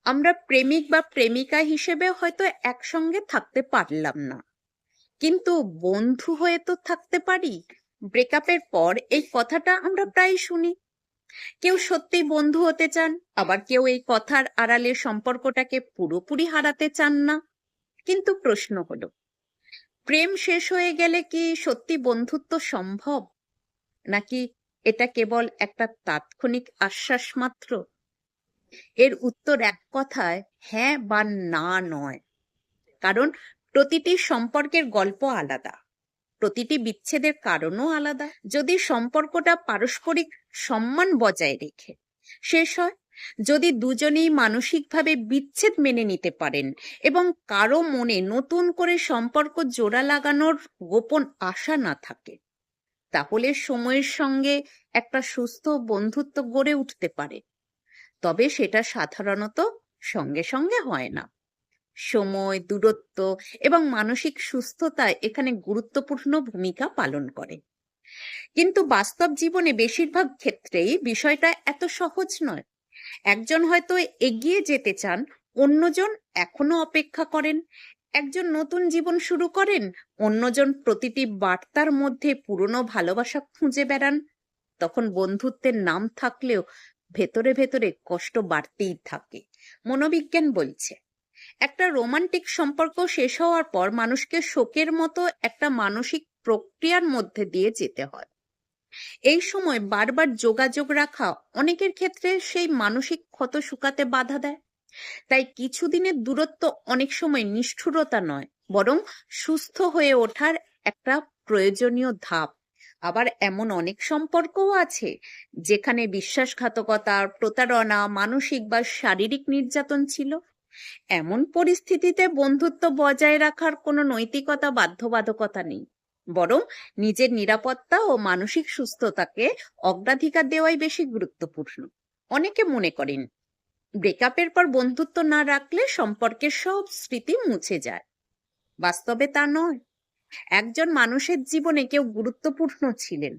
আমরা প্রেমিক বা প্রেমিকা হিসেবে হয়তো একসঙ্গে থাকতে পারলাম না, কিন্তু বন্ধু হয়ে তো থাকতে পারি। ব্রেকআপের পর এই কথাটা আমরা প্রায় শুনি। কেউ সত্যি বন্ধু হতে চান, আবার কেউ এই কথার আড়ালে সম্পর্কটাকে পুরোপুরি হারাতে চান না। কিন্তু প্রশ্ন হলো, প্রেম শেষ হয়ে গেলে কি সত্যি বন্ধুত্ব সম্ভব, নাকি এটা কেবল একটা তাৎক্ষণিক আশ্বাস মাত্র? এর উত্তর এক কথায় হ্যাঁ বা না নয়। কারণ প্রতিটি সম্পর্কের গল্প আলাদা, প্রতিটি বিচ্ছেদের কারণও আলাদা। যদি সম্পর্কটা পারস্পরিক সম্মান বজায় রেখে শেষ হয়, যদি দুজনেই মানসিকভাবে বিচ্ছেদ মেনে নিতে পারেন এবং কারো মনে নতুন করে সম্পর্ক জোড়া লাগানোর গোপন আশা না থাকে, তাহলে সময়ের সঙ্গে একটা সুস্থ বন্ধুত্ব গড়ে উঠতে পারে। তবে সেটা সাধারণত সঙ্গে সঙ্গে হয় না। সময়, দূরত্ব এবং মানসিক সুস্থতা এখানে গুরুত্বপূর্ণ ভূমিকা পালন করে। কিন্তু বাস্তব জীবনে বেশিরভাগ ক্ষেত্রেই বিষয়টা এত সহজ নয়। একজন হয়তো এগিয়ে যেতে চান, অন্যজন এখনো অপেক্ষা করেন। একজন নতুন জীবন শুরু করেন, অন্যজন প্রতিটি বার্তার মধ্যে পুরনো ভালোবাসা খুঁজে বেড়ান। তখন বন্ধুত্বের নাম থাকলেও ভেতরে ভেতরে কষ্ট বাড়তেই থাকে। মনোবিজ্ঞান বলছে, একটা রোমান্টিক সম্পর্ক শেষ হওয়ার পর মানুষকে শোকের মতো একটা মানসিক প্রক্রিয়ার মধ্যে দিয়ে যেতে হয়। এই সময় বারবার যোগাযোগ রাখা অনেকের ক্ষেত্রে সেই মানসিক ক্ষত শুকাতে বাধা দেয়। তাই কিছুদিনের দূরত্ব অনেক সময় নিষ্ঠুরতা নয়, বরং সুস্থ হয়ে ওঠার একটা প্রয়োজনীয় ধাপ। আবার এমন অনেক সম্পর্কও আছে যেখানে বিশ্বাসঘাতকতা, প্রতারণা, মানসিক বা শারীরিক নির্যাতন ছিল। এমন পরিস্থিতিতে বন্ধুত্ব বজায় রাখার কোনো নৈতিকতা বাধ্যবাধকতা নেই, বরং নিজের নিরাপত্তা ও মানসিক সুস্থতাকে অগ্রাধিকার দেওয়াই বেশি গুরুত্বপূর্ণ। অনেকে মনে করেন ব্রেকআপের পর বন্ধুত্ব না রাখলে সম্পর্কের সব স্মৃতি মুছে যায়। বাস্তবে তা নয়। একজন মানুষের জীবনে কেউ গুরুত্বপূর্ণ ছিলেন,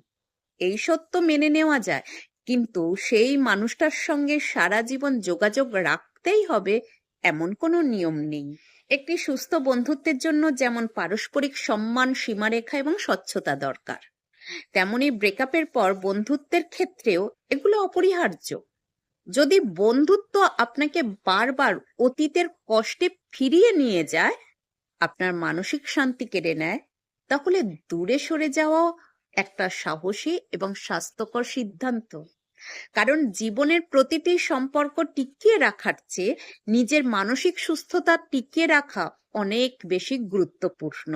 এই সত্য মেনে নেওয়া যায়, কিন্তু সেই মানুষটার সঙ্গে সারা জীবন যোগাযোগ রাখতেই হবে এমন কোনো নিয়ম নেই। একটি সুস্থ বন্ধুত্বের জন্য যেমন পারস্পরিক সম্মান, সীমারেখা এবং স্বচ্ছতা দরকার, তেমনি ব্রেকআপের পর বন্ধুত্বের ক্ষেত্রেও এগুলো অপরিহার্য। যদি বন্ধুত্ব আপনাকে বারবার অতীতের কষ্টে ফিরিয়ে নিয়ে যায়, আপনার মানসিক শান্তি কেড়ে নেয়, তাহলে দূরে সরে যাওয়া একটা সাহসী এবং স্বাস্থ্যকর সিদ্ধান্ত। কারণ জীবনের প্রতিটি সম্পর্ক টিকিয়ে রাখার চেয়ে নিজের মানসিক সুস্থতা টিকিয়ে রাখা অনেক বেশি গুরুত্বপূর্ণ।